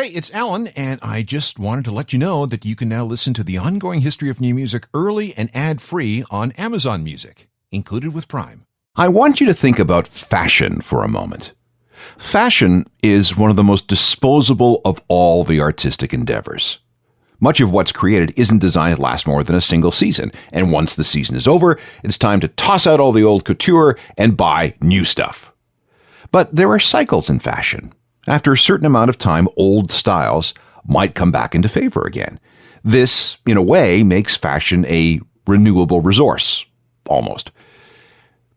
Hey, it's Alan, and I just wanted to let you know that you can now listen to the ongoing history of new music early and ad-free on Amazon Music, included with Prime. I want you to think about fashion for a moment. Fashion is one of the most disposable of all the artistic endeavors. Much of what's created isn't designed to last more than a single season, and once the season is over, it's time to toss out all the old couture and buy new stuff. But there are cycles in fashion. After a certain amount of time, old styles might come back into favor again. This, in a way, makes fashion a renewable resource, almost.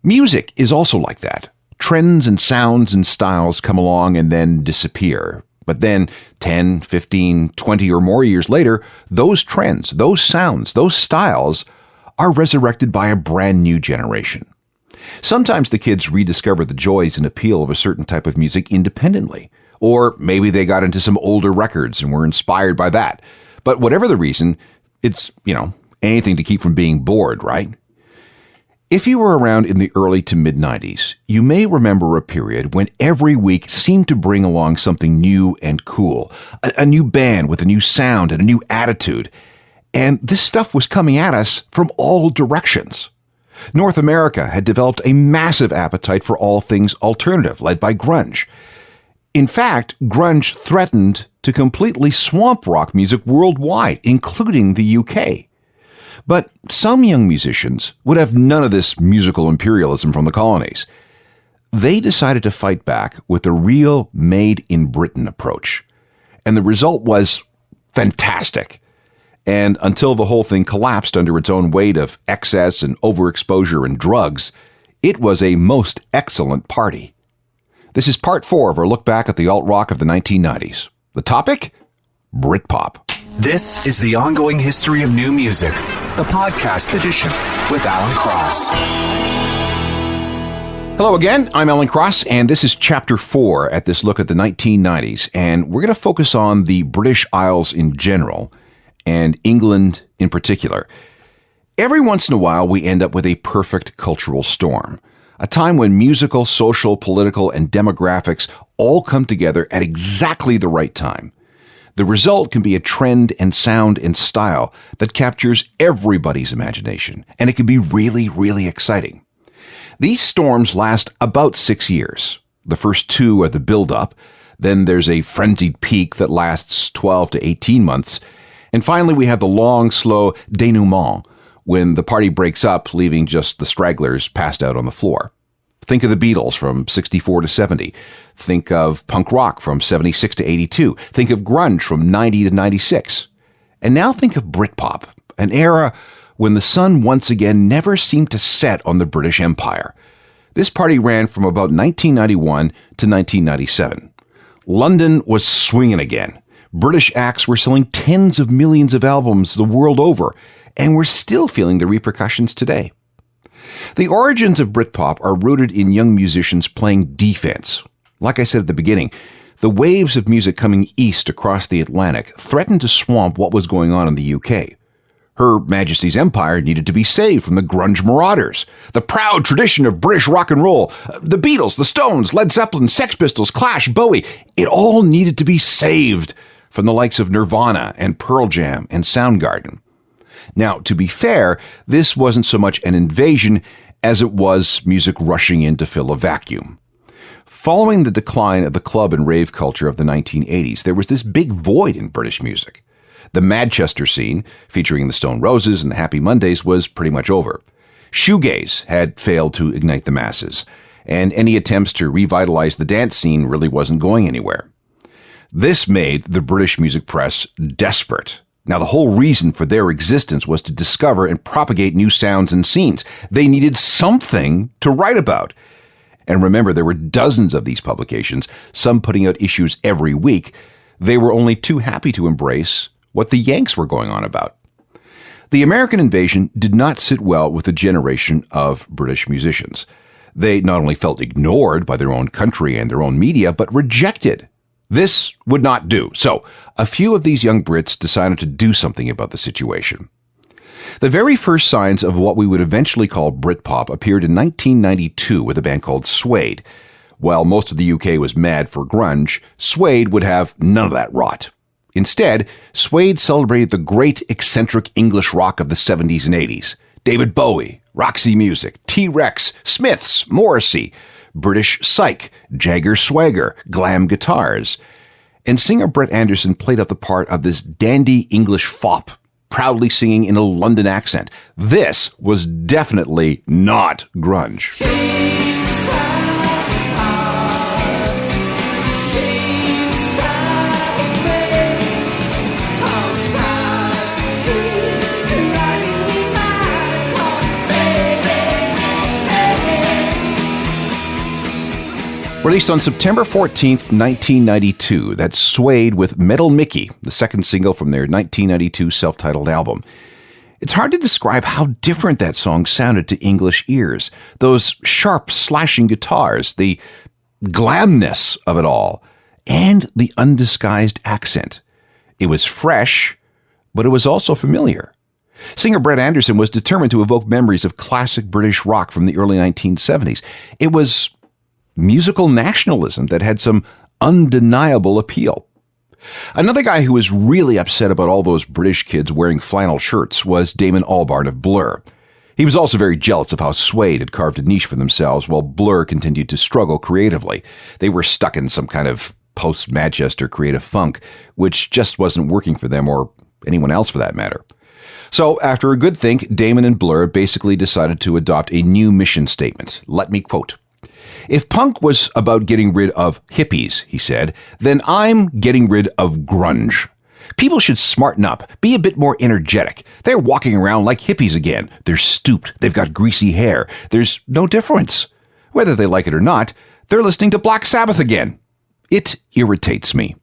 Music is also like that. Trends and sounds and styles come along and then disappear. But then 10, 15, 20 or more years later, those trends, those sounds, those styles are resurrected by a brand new generation. Sometimes the kids rediscover the joys and appeal of a certain type of music independently. Or maybe they got into some older records and were inspired by that. But whatever the reason, it's, anything to keep from being bored, right? If you were around in the early to mid-90s, you may remember a period when every week seemed to bring along something new and cool. A new band with a new sound and a new attitude. And this stuff was coming at us from all directions. North America had developed a massive appetite for all things alternative, led by grunge. In fact, grunge threatened to completely swamp rock music worldwide, including the UK. But some young musicians would have none of this musical imperialism from the colonies. They decided to fight back with a real made-in-Britain approach. And the result was fantastic. And until the whole thing collapsed under its own weight of excess and overexposure and drugs, it was a most excellent party. This is part 4 of our look back at the alt-rock of the 1990s. The topic? Britpop. This is the ongoing history of new music, the podcast edition with Alan Cross. Hello again, I'm Alan Cross, and this is Chapter 4 at this look at the 1990s, and we're going to focus on the British Isles in general, and England in particular. Every once in a while, we end up with a perfect cultural storm, a time when musical, social, political, and demographics all come together at exactly the right time. The result can be a trend and sound and style that captures everybody's imagination, and it can be really, really exciting. These storms last about 6 years. The first 2 are the build-up, then there's a frenzied peak that lasts 12 to 18 months, and finally we have the long, slow denouement, when the party breaks up, leaving just the stragglers passed out on the floor. Think of the Beatles from 64 to 70. Think of punk rock from 76 to 82. Think of grunge from 90 to 96. And now think of Britpop, an era when the sun once again never seemed to set on the British Empire. This party ran from about 1991 to 1997. London was swinging again. British acts were selling tens of millions of albums the world over, and we're still feeling the repercussions today. The origins of Britpop are rooted in young musicians playing defense. Like I said at the beginning, the waves of music coming east across the Atlantic threatened to swamp what was going on in the UK. Her Majesty's Empire needed to be saved from the grunge marauders, the proud tradition of British rock and roll, the Beatles, the Stones, Led Zeppelin, Sex Pistols, Clash, Bowie. It all needed to be saved from the likes of Nirvana and Pearl Jam and Soundgarden. Now, to be fair, this wasn't so much an invasion as it was music rushing in to fill a vacuum. Following the decline of the club and rave culture of the 1980s, there was this big void in British music. The Manchester scene, featuring the Stone Roses and the Happy Mondays, was pretty much over. Shoegaze had failed to ignite the masses, and any attempts to revitalize the dance scene really wasn't going anywhere. This made the British music press desperate. Now, the whole reason for their existence was to discover and propagate new sounds and scenes. They needed something to write about. And remember, there were dozens of these publications, some putting out issues every week. They were only too happy to embrace what the Yanks were going on about. The American invasion did not sit well with a generation of British musicians. They not only felt ignored by their own country and their own media, but rejected. This would not do. So, a few of these young Brits decided to do something about the situation. The very first signs of what we would eventually call Britpop appeared in 1992 with a band called Suede. While most of the UK was mad for grunge, Suede would have none of that rot. Instead, Suede celebrated the great eccentric English rock of the 70s and 80s. David Bowie, Roxy Music, T-Rex, Smiths, Morrissey, British Psych, Jagger Swagger, glam guitars. And singer Brett Anderson played up the part of this dandy English fop, proudly singing in a London accent. This was definitely not grunge. Released on September 14th, 1992, that's Suede with Metal Mickey, the second single from their 1992 self-titled album. It's hard to describe how different that song sounded to English ears. Those sharp, slashing guitars, the glamness of it all, and the undisguised accent. It was fresh, but it was also familiar. Singer Brett Anderson was determined to evoke memories of classic British rock from the early 1970s. It was musical nationalism that had some undeniable appeal. Another guy who was really upset about all those British kids wearing flannel shirts was Damon Albarn of Blur. He was also very jealous of how Suede had carved a niche for themselves while Blur continued to struggle creatively. They were stuck in some kind of post-Manchester creative funk, which just wasn't working for them or anyone else for that matter. So after a good think, Damon and Blur basically decided to adopt a new mission statement. Let me quote. "If punk was about getting rid of hippies," he said, "then I'm getting rid of grunge. People should smarten up, be a bit more energetic. They're walking around like hippies again. They're stooped, they've got greasy hair. There's no difference. Whether they like it or not, they're listening to Black Sabbath again. It irritates me."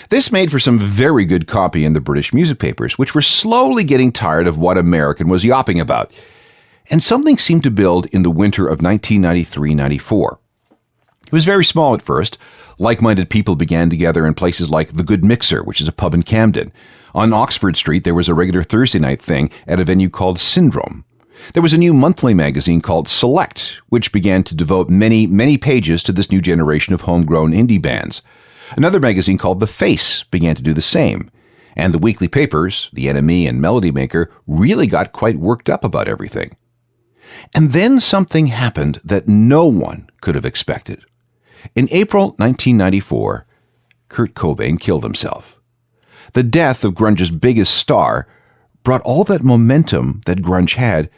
This made for some very good copy in the British music papers, which were slowly getting tired of what American was yawping about. And something seemed to build in the winter of 1993-94. It was very small at first. Like-minded people began to gather in places like The Good Mixer, which is a pub in Camden. On Oxford Street, there was a regular Thursday night thing at a venue called Syndrome. There was a new monthly magazine called Select, which began to devote many, many pages to this new generation of homegrown indie bands. Another magazine called The Face began to do the same. And the weekly papers, The Enemy and Melody Maker, really got quite worked up about everything. And then something happened that no one could have expected. In April 1994, Kurt Cobain killed himself. The death of grunge's biggest star brought all that momentum that grunge had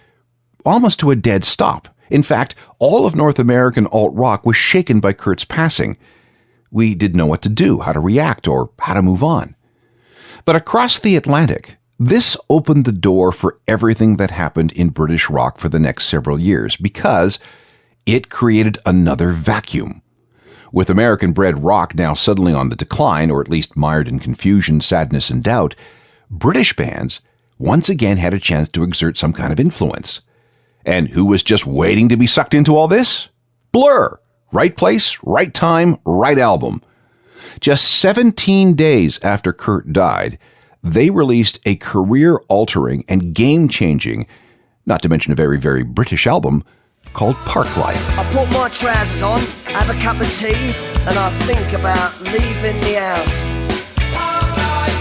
almost to a dead stop. In fact, all of North American alt-rock was shaken by Kurt's passing. We didn't know what to do, how to react, or how to move on. But across the Atlantic, this opened the door for everything that happened in British rock for the next several years because it created another vacuum. With American-bred rock now suddenly on the decline, or at least mired in confusion, sadness, and doubt, British bands once again had a chance to exert some kind of influence. And who was just waiting to be sucked into all this? Blur. Right place, right time, right album. Just 17 days after Kurt died, they released a career-altering and game-changing, not to mention a very, very British album, called Park Life. I put my trousers on, have a cup of tea, and I think about leaving the house.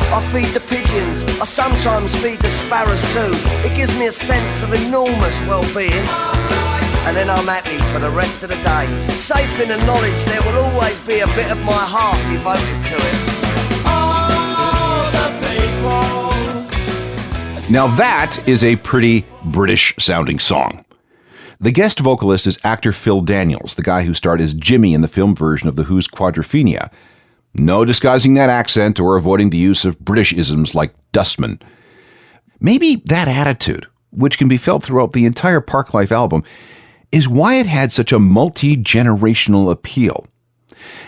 I feed the pigeons, I sometimes feed the sparrows too. It gives me a sense of enormous well-being. And then I'm happy for the rest of the day, safe in the knowledge there will always be a bit of my heart devoted to it. Now that is a pretty British-sounding song. The guest vocalist is actor Phil Daniels, the guy who starred as Jimmy in the film version of The Who's Quadrophenia. No disguising that accent or avoiding the use of British-isms like dustman. Maybe that attitude, which can be felt throughout the entire Park Life album, is why it had such a multi-generational appeal.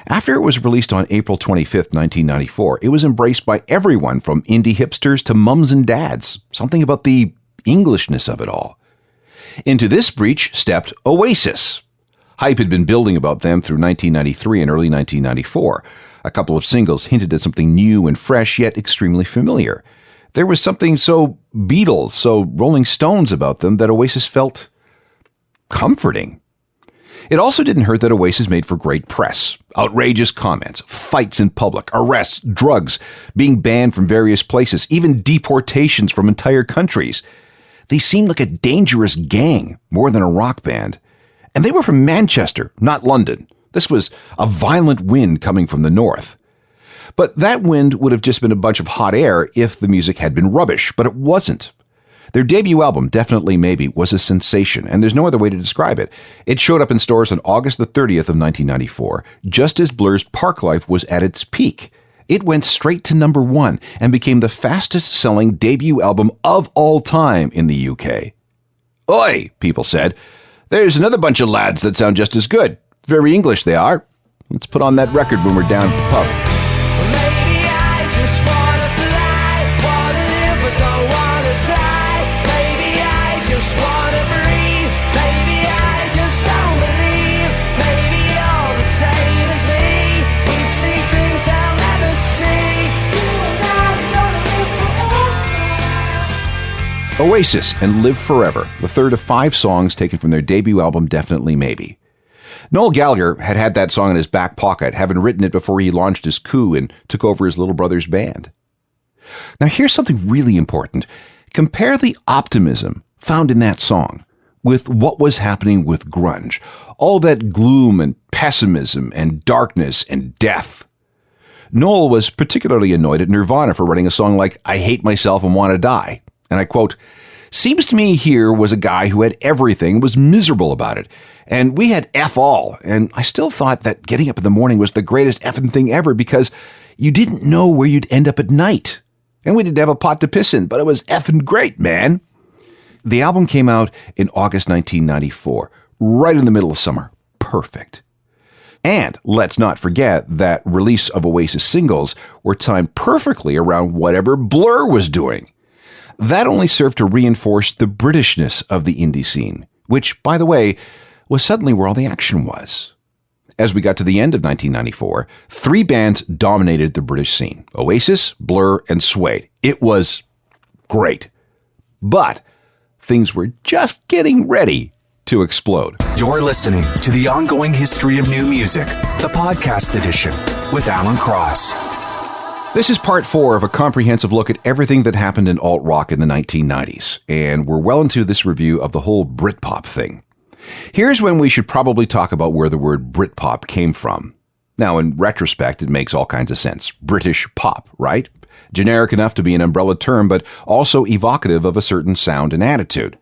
After it was released on April 25th, 1994, it was embraced by everyone from indie hipsters to mums and dads. Something about the Englishness of it all. Into this breach stepped Oasis. Hype had been building about them through 1993 and early 1994. A couple of singles hinted at something new and fresh, yet extremely familiar. There was something so Beatles, so Rolling Stones about them that Oasis felt comforting. It also didn't hurt that Oasis made for great press. Outrageous comments, fights in public, arrests, drugs, being banned from various places, even deportations from entire countries. They seemed like a dangerous gang more than a rock band. And they were from Manchester, not London. This was a violent wind coming from the north. But that wind would have just been a bunch of hot air if the music had been rubbish, but it wasn't. Their debut album, Definitely Maybe, was a sensation, and there's no other way to describe it. It showed up in stores on August the 30th of 1994, just as Blur's Parklife was at its peak. It went straight to number 1 and became the fastest-selling debut album of all time in the UK. Oi, people said. There's another bunch of lads that sound just as good. Very English they are. Let's put on that record when we're down at the pub. Maybe I just wanna fly, wanna live but don't wanna die. Maybe I just wanna breathe. Maybe I just don't believe. Maybe you're the same as me. We see things I'll never see. You and I gonna live forever. Oasis and Live Forever, the third of 5 songs taken from their debut album Definitely Maybe. Noel Gallagher had that song in his back pocket, having written it before he launched his coup and took over his little brother's band. Now here's something really important. Compare the optimism found in that song with what was happening with grunge. All that gloom and pessimism and darkness and death. Noel was particularly annoyed at Nirvana for writing a song like I Hate Myself and Want to Die. And I quote, "Seems to me here was a guy who had everything, was miserable about it. And we had F all. And I still thought that getting up in the morning was the greatest effing thing ever because you didn't know where you'd end up at night. And we didn't have a pot to piss in, but it was effing great, man." The album came out in August 1994, right in the middle of summer. Perfect. And let's not forget that release of Oasis singles were timed perfectly around whatever Blur was doing. That only served to reinforce the Britishness of the indie scene, which, by the way, was suddenly where all the action was. As we got to the end of 1994, 3 bands dominated the British scene: Oasis, Blur, and Suede. It was great. But things were just getting ready to explode. You're listening to The Ongoing History of New Music, the podcast edition with Alan Cross. This is part 4 of a comprehensive look at everything that happened in alt-rock in the 1990s, and we're well into this review of the whole Britpop thing. Here's when we should probably talk about where the word Britpop came from. Now, in retrospect, it makes all kinds of sense. British pop, right? Generic enough to be an umbrella term, but also evocative of a certain sound and attitude.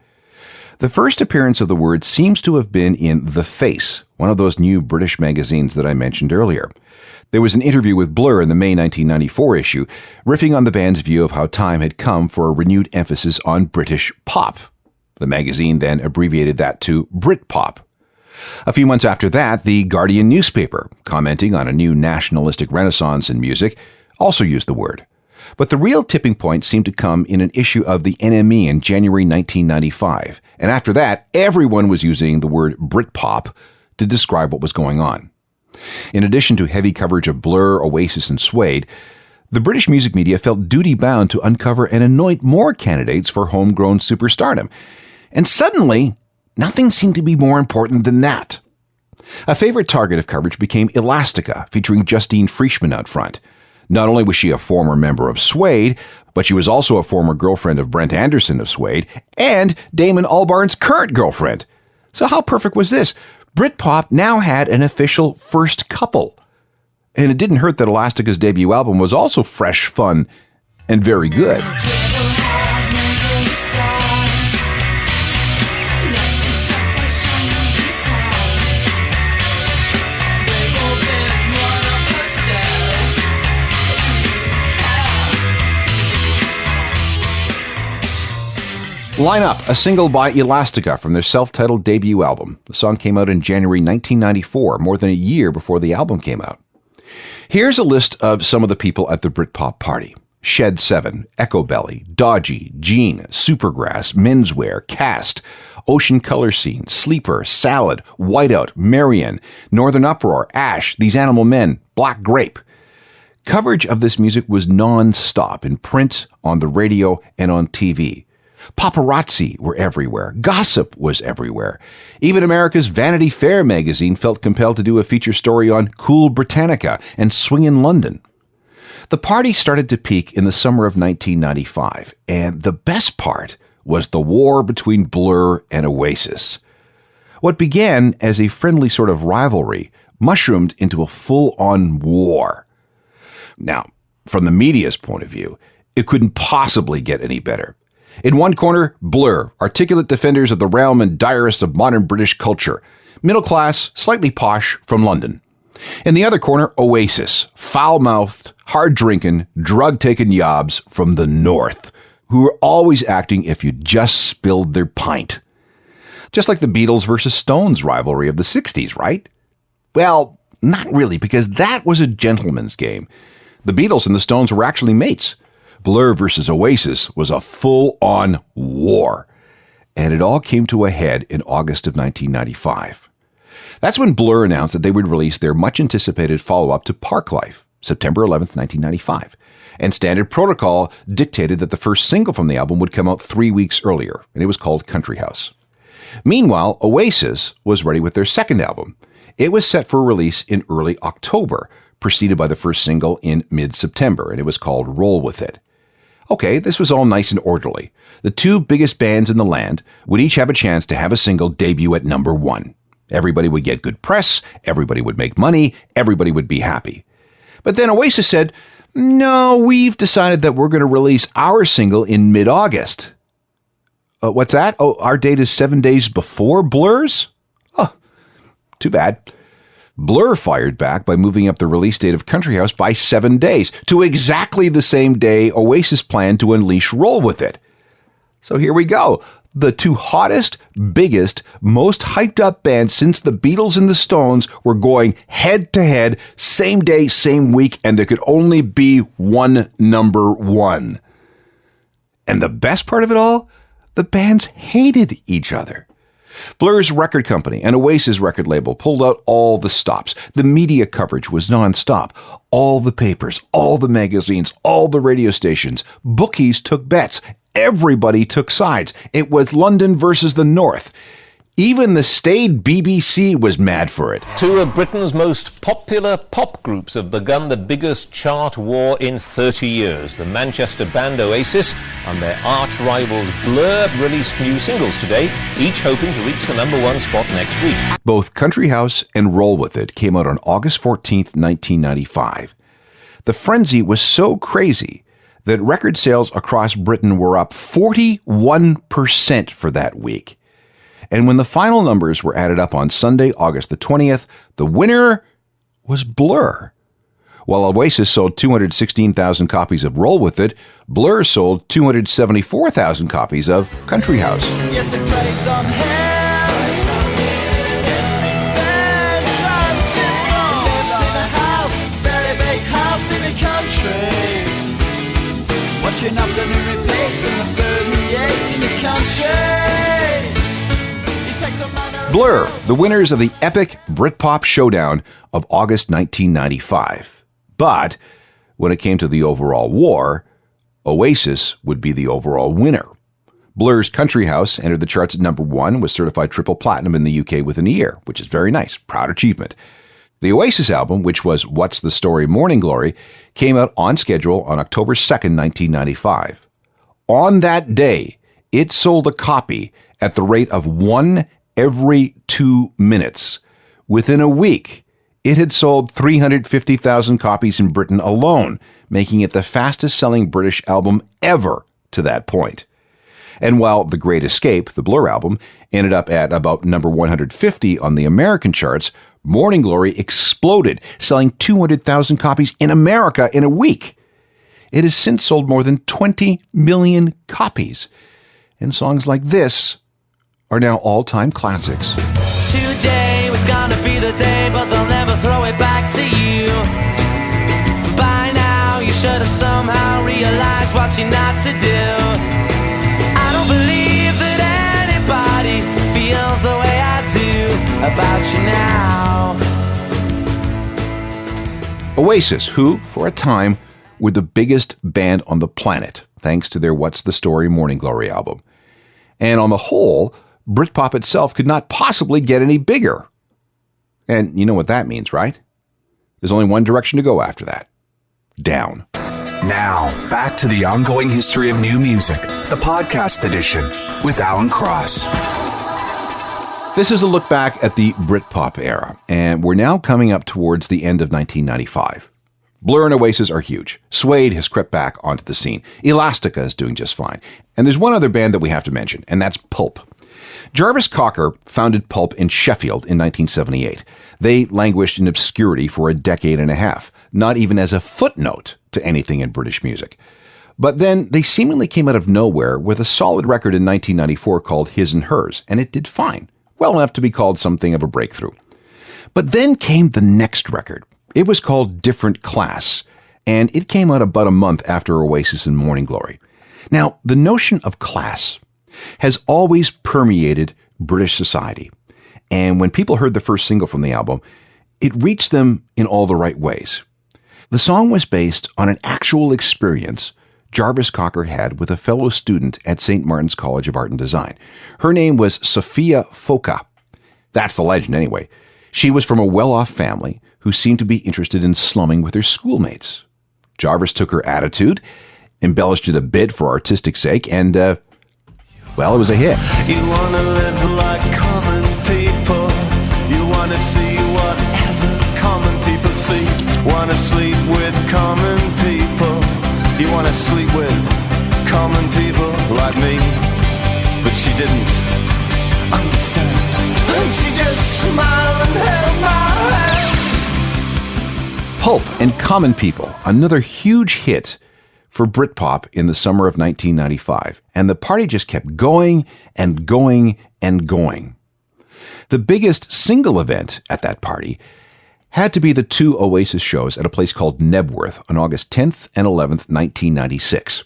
The first appearance of the word seems to have been in The Face, one of those new British magazines that I mentioned earlier. There was an interview with Blur in the May 1994 issue, riffing on the band's view of how time had come for a renewed emphasis on British pop. The magazine then abbreviated that to Britpop. A few months after that, the Guardian newspaper, commenting on a new nationalistic renaissance in music, also used the word. But the real tipping point seemed to come in an issue of the NME in January 1995, and after that, everyone was using the word Britpop to describe what was going on. In addition to heavy coverage of Blur, Oasis, and Suede, the British music media felt duty-bound to uncover and anoint more candidates for homegrown superstardom. And suddenly, nothing seemed to be more important than that. A favorite target of coverage became Elastica, featuring Justine Frischmann out front. Not only was she a former member of Suede, but she was also a former girlfriend of Brent Anderson of Suede, and Damon Albarn's current girlfriend. So how perfect was this? Britpop now had an official first couple. And it didn't hurt that Elastica's debut album was also fresh, fun, and very good. Line Up, a single by Elastica from their self-titled debut album. The song came out in January 1994, more than a year before the album came out. Here's a list of some of the people at the Britpop party. Shed 7, Echo Belly, Dodgy, Gene, Supergrass, Menswear, Cast, Ocean Color Scene, Sleeper, Salad, Whiteout, Marian, Northern Uproar, Ash, These Animal Men, Black Grape. Coverage of this music was non-stop in print, on the radio, and on TV. Paparazzi were everywhere. Gossip was everywhere. Even America's Vanity Fair magazine felt compelled to do a feature story on Cool Britannica and Swingin' London. The party started to peak in the summer of 1995, and the best part was the war between Blur and Oasis. What began as a friendly sort of rivalry mushroomed into a full-on war. Now, from the media's point of view, it couldn't possibly get any better. In one corner, Blur, articulate defenders of the realm and diarists of modern British culture, middle class, slightly posh from London. In the other corner, Oasis, foul-mouthed, hard-drinking, drug-taking yobs from the north, who were always acting if you just spilled their pint. Just like the Beatles versus Stones rivalry of the 60s, right? Well, not really, because that was a gentleman's game. The Beatles and the Stones were actually mates. Blur versus Oasis was a full-on war. And it all came to a head in August of 1995. That's when Blur announced that they would release their much-anticipated follow-up to Parklife, September 11th, 1995. And standard protocol dictated that the first single from the album would come out 3 weeks earlier, and it was called Country House. Meanwhile, Oasis was ready with their second album. It was set for release in early October, preceded by the first single in mid-September, and it was called Roll With It. Okay, this was all nice and orderly. The two biggest bands in the land would each have a chance to have a single debut at number one. Everybody would get good press, everybody would make money, everybody would be happy. But then Oasis said, no, we've decided that we're going to release our single in mid-August. What's that? Oh, our date is 7 days before Blur's? Oh, too bad. Blur fired back by moving up the release date of Country House by 7 days, to exactly the same day Oasis planned to unleash Roll With It. So here we go. The two hottest, biggest, most hyped up bands since the Beatles and the Stones were going head to head, same day, same week, and there could only be one number one. And the best part of it all? The bands hated each other. Blur's record company and Oasis record label pulled out all the stops. The media coverage was nonstop. All the papers, all the magazines, all the radio stations. Bookies took bets. Everybody took sides. It was London versus the North. Even the staid BBC was mad for it. Two of Britain's most popular pop groups have begun the biggest chart war in 30 years. The Manchester band Oasis and their arch rivals Blur released new singles today, each hoping to reach the number one spot next week. Both Country House and Roll With It came out on August 14th, 1995. The frenzy was so crazy that record sales across Britain were up 41% for that week. And when the final numbers were added up on Sunday, August the 20th, the winner was Blur. While Oasis sold 216,000 copies of Roll With It, Blur sold 274,000 copies of Country House. Yes, it plays on watching afternoon repeats and the permeates in the country. Blur, the winners of the epic Britpop showdown of August 1995. But when it came to the overall war, Oasis would be the overall winner. Blur's Country House entered the charts at number one and was certified triple platinum in the UK within a year, which is very nice, proud achievement. The Oasis album, which was What's the Story Morning Glory, came out on schedule on October 2nd, 1995. On that day, it sold a copy at the rate of one every 2 minutes. Within a week, it had sold 350,000 copies in Britain alone, making it the fastest-selling British album ever to that point. And while The Great Escape, the Blur album, ended up at about number 150 on the American charts, Morning Glory exploded, selling 200,000 copies in America in a week. It has since sold more than 20 million copies. And songs like this are now all-time classics. Today was gonna be the day, but they'll never throw it back to you. By now, you should have somehow realized what you're not to do. I don't believe that anybody feels the way I do about you now. Oasis, who, for a time, were the biggest band on the planet, thanks to their What's the Story Morning Glory album. And on the whole, Britpop itself could not possibly get any bigger. And you know what that means, right? There's only one direction to go after that. Down. Now, back to the ongoing history of new music, the podcast edition with Alan Cross. This is a look back at the Britpop era, and we're now coming up towards the end of 1995. Blur and Oasis are huge. Suede has crept back onto the scene. Elastica is doing just fine. And there's one other band that we have to mention, and that's Pulp. Jarvis Cocker founded Pulp in Sheffield in 1978. They languished in obscurity for a decade and a half, not even as a footnote to anything in British music. But then they seemingly came out of nowhere with a solid record in 1994 called His and Hers, and it did fine, well enough to be called something of a breakthrough. But then came the next record. It was called Different Class, and it came out about a month after Oasis and Morning Glory. Now, the notion of class has always permeated British society, and when people heard the first single from the album, it reached them in all the right ways. The song was based on an actual experience Jarvis Cocker had with a fellow student at St. Martin's College of Art and Design. Her name was Sophia Foca. That's the legend anyway. She was from a well-off family who seemed to be interested in slumming with her schoolmates. Jarvis took her attitude, embellished it a bit for artistic sake, and, well, it was a hit. You wanna live like common people. You wanna see whatever common people see. Wanna sleep with common people. You wanna sleep with common people like me. But she didn't understand. And she just smiled and held my hand. Pulp and Common People, another huge hit for Britpop in the summer of 1995, and the party just kept going and going and going. The biggest single event at that party had to be the two Oasis shows at a place called Knebworth on August 10th and 11th, 1996.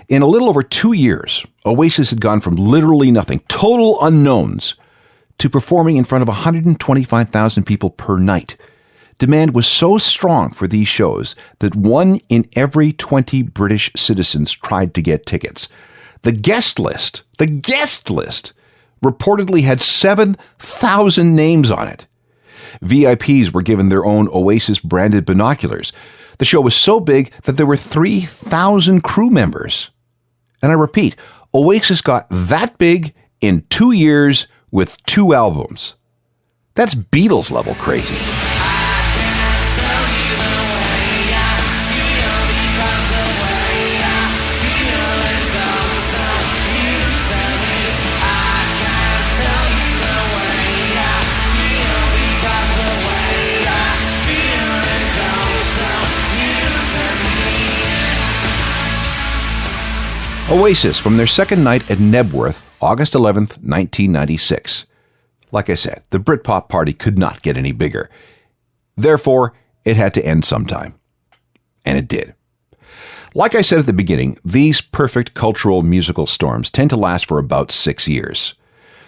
In a little over 2 years, Oasis had gone from literally nothing, total unknowns, to performing in front of 125,000 people per night. Demand was so strong for these shows that 1 in every 20 British citizens tried to get tickets. The guest list reportedly had 7,000 names on it. VIPs were given their own Oasis-branded binoculars. The show was so big that there were 3,000 crew members. And I repeat, Oasis got that big in 2 years with 2 albums. That's Beatles level crazy. Oasis from their second night at Knebworth, August 11th, 1996. Like I said, the Britpop party could not get any bigger. Therefore, it had to end sometime. And it did. Like I said at the beginning, these perfect cultural musical storms tend to last for about 6 years.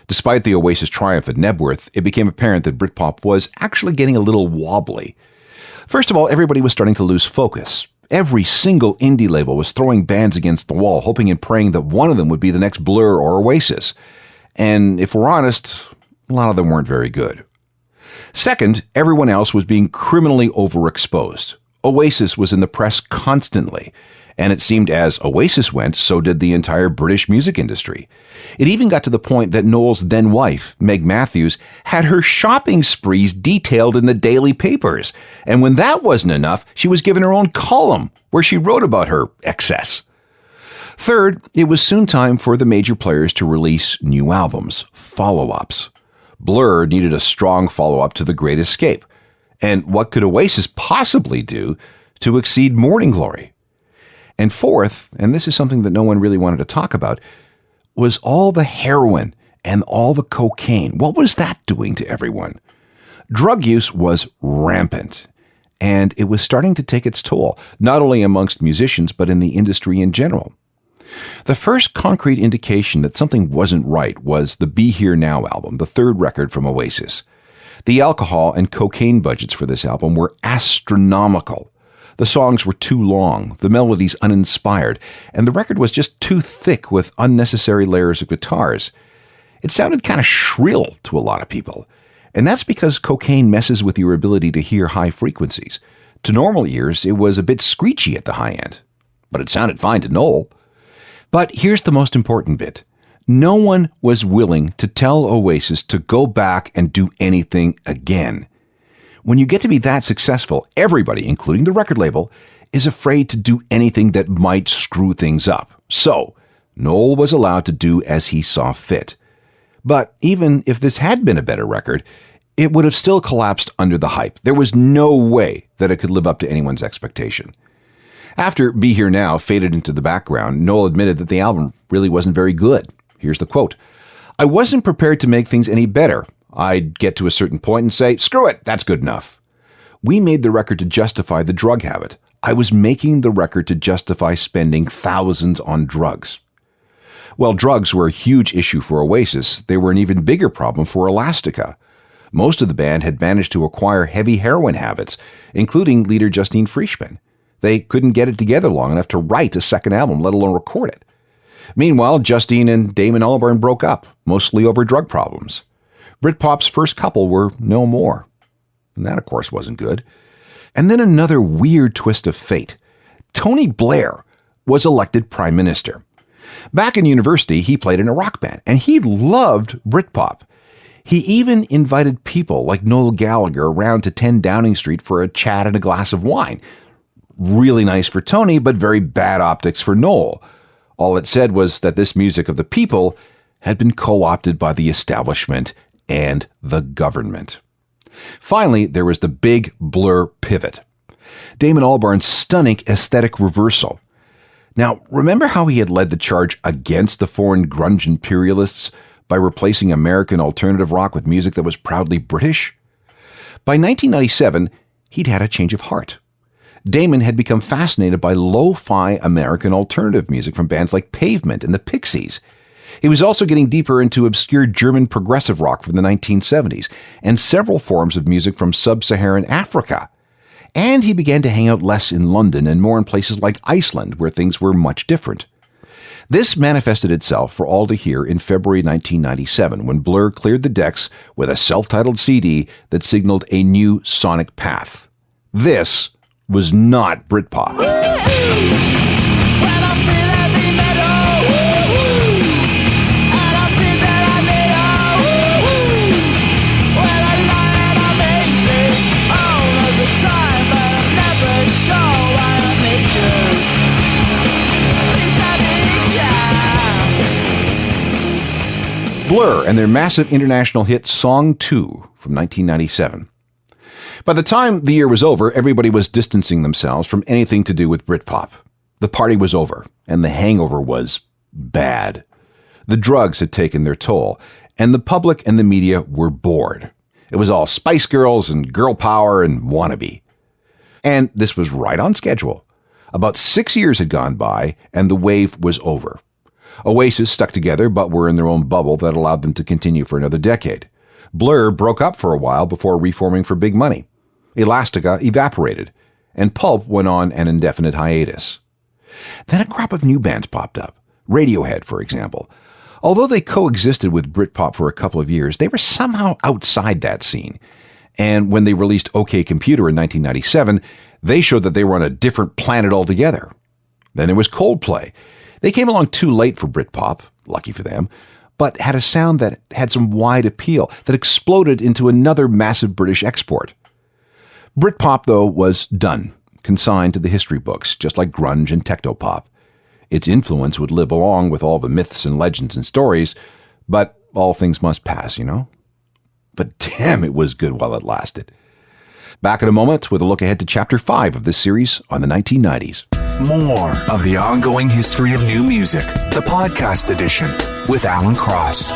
Despite the Oasis triumph at Knebworth, it became apparent that Britpop was actually getting a little wobbly. First of all, everybody was starting to lose focus. Every single indie label was throwing bands against the wall, hoping and praying that one of them would be the next Blur or Oasis. And if we're honest, a lot of them weren't very good. Second, everyone else was being criminally overexposed. Oasis was in the press constantly, and it seemed as Oasis went, so did the entire British music industry. It even got to the point that Noel's then-wife, Meg Matthews, had her shopping sprees detailed in the daily papers. And when that wasn't enough, she was given her own column where she wrote about her excess. Third, it was soon time for the major players to release new albums, follow-ups. Blur needed a strong follow-up to The Great Escape. And what could Oasis possibly do to exceed Morning Glory? And fourth, and this is something that no one really wanted to talk about, was all the heroin and all the cocaine. What was that doing to everyone? Drug use was rampant, and it was starting to take its toll, not only amongst musicians, but in the industry in general. The first concrete indication that something wasn't right was the Be Here Now album, the third record from Oasis. The alcohol and cocaine budgets for this album were astronomical. The songs were too long, the melodies uninspired, and the record was just too thick with unnecessary layers of guitars. It sounded kind of shrill to a lot of people, and that's because cocaine messes with your ability to hear high frequencies. To normal ears, it was a bit screechy at the high end, but it sounded fine to Noel. But here's the most important bit. No one was willing to tell Oasis to go back and do anything again. When you get to be that successful, everybody, including the record label, is afraid to do anything that might screw things up. So, Noel was allowed to do as he saw fit. But even if this had been a better record, it would have still collapsed under the hype. There was no way that it could live up to anyone's expectation. After Be Here Now faded into the background, Noel admitted that the album really wasn't very good. Here's the quote. "I wasn't prepared to make things any better. I'd get to a certain point and say, screw it, that's good enough. We made the record to justify the drug habit. I was making the record to justify spending thousands on drugs." While drugs were a huge issue for Oasis, they were an even bigger problem for Elastica. Most of the band had managed to acquire heavy heroin habits, including leader Justine Frischmann. They couldn't get it together long enough to write a second album, let alone record it. Meanwhile, Justine and Damon Albarn broke up, mostly over drug problems. Britpop's first couple were no more. And that, of course, wasn't good. And then another weird twist of fate. Tony Blair was elected prime minister. Back in university, he played in a rock band, and he loved Britpop. He even invited people like Noel Gallagher around to 10 Downing Street for a chat and a glass of wine. Really nice for Tony, but very bad optics for Noel. All it said was that this music of the people had been co-opted by the establishment and the government. Finally, there was the big Blur pivot. Damon Albarn's stunning aesthetic reversal. Now, remember how he had led the charge against the foreign grunge imperialists by replacing American alternative rock with music that was proudly British? By 1997, he'd had a change of heart. Damon had become fascinated by lo-fi American alternative music from bands like Pavement and the Pixies. He was also getting deeper into obscure German progressive rock from the 1970s and several forms of music from sub-Saharan Africa. And he began to hang out less in London and more in places like Iceland, where things were much different. This manifested itself for all to hear in February 1997, when Blur cleared the decks with a self-titled CD that signaled a new sonic path. This was not Britpop. Blur and their massive international hit Song 2 from 1997. By the time the year was over, everybody was distancing themselves from anything to do with Britpop. The party was over, and the hangover was bad. The drugs had taken their toll, and the public and the media were bored. It was all Spice Girls and girl power and wannabe. And this was right on schedule. About 6 years had gone by, and the wave was over. Oasis stuck together, but were in their own bubble that allowed them to continue for another decade. Blur broke up for a while before reforming for big money. Elastica evaporated, and Pulp went on an indefinite hiatus. Then a crop of new bands popped up. Radiohead, for example. Although they coexisted with Britpop for a couple of years, they were somehow outside that scene. And when they released OK Computer in 1997, they showed that they were on a different planet altogether. Then there was Coldplay. They came along too late for Britpop, lucky for them, but had a sound that had some wide appeal that exploded into another massive British export. Britpop, though, was done, consigned to the history books, just like grunge and technopop. Its influence would live along with all the myths and legends and stories, but all things must pass, you know? But damn, it was good while it lasted. Back in a moment with a look ahead to Chapter 5 of this series on the 1990s. More of the ongoing history of new music, the podcast edition with Alan Cross.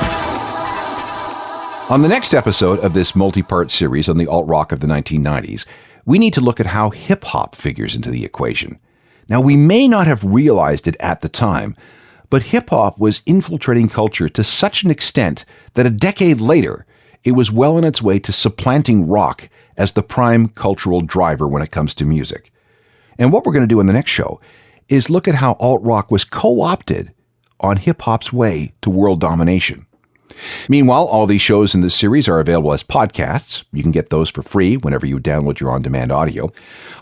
On the next episode of this multi-part series on the alt-rock of the 1990s, we need to look at how hip-hop figures into the equation. Now, we may not have realized it at the time, but hip-hop was infiltrating culture to such an extent that a decade later, it was well on its way to supplanting rock as the prime cultural driver when it comes to music. And what we're going to do in the next show is look at how alt-rock was co-opted on hip-hop's way to world domination. Meanwhile, all these shows in this series are available as podcasts. You can get those for free whenever you download your on-demand audio.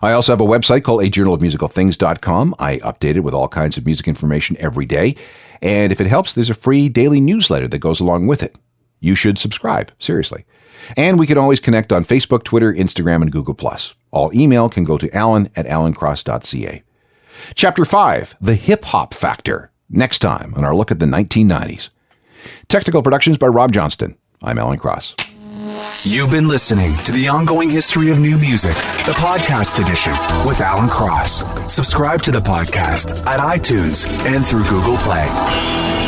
I also have a website called ajournalofmusicalthings.com. I update it with all kinds of music information every day. And if it helps, there's a free daily newsletter that goes along with it. You should subscribe, seriously. And we can always connect on Facebook, Twitter, Instagram, and Google+. All email can go to alan@alancross.ca. Chapter 5, The Hip-Hop Factor, next time on our look at the 1990s. Technical productions by Rob Johnston. I'm Alan Cross. You've been listening to The Ongoing History of New Music, the podcast edition with Alan Cross. Subscribe to the podcast at iTunes and through Google Play.